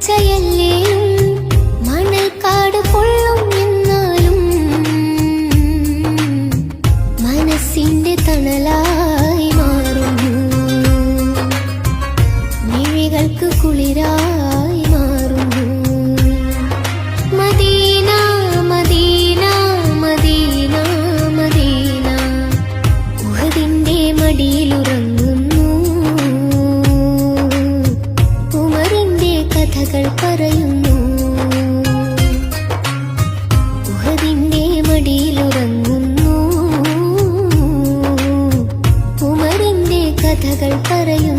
പച്ചയല്ലേലും മണൽക്കാട് പൊള്ളും എന്നാലും മനസ്സിന്റെ തണലായി മാറുന്നു, മിഴികൾക്ക് കുളിരായി മാറുന്നു. മദീന മദീന മദീന മദീന, ഉഹദിന്റെ മടിയിലുറങ്ങുന്നു, ഉമറിന്റെ കഥകൾ പറയുന്നു. ഉഹദിന്റെ മടിയിലുറങ്ങുന്നു, ഉമറിന്റെ കഥകൾ പറയുന്നു.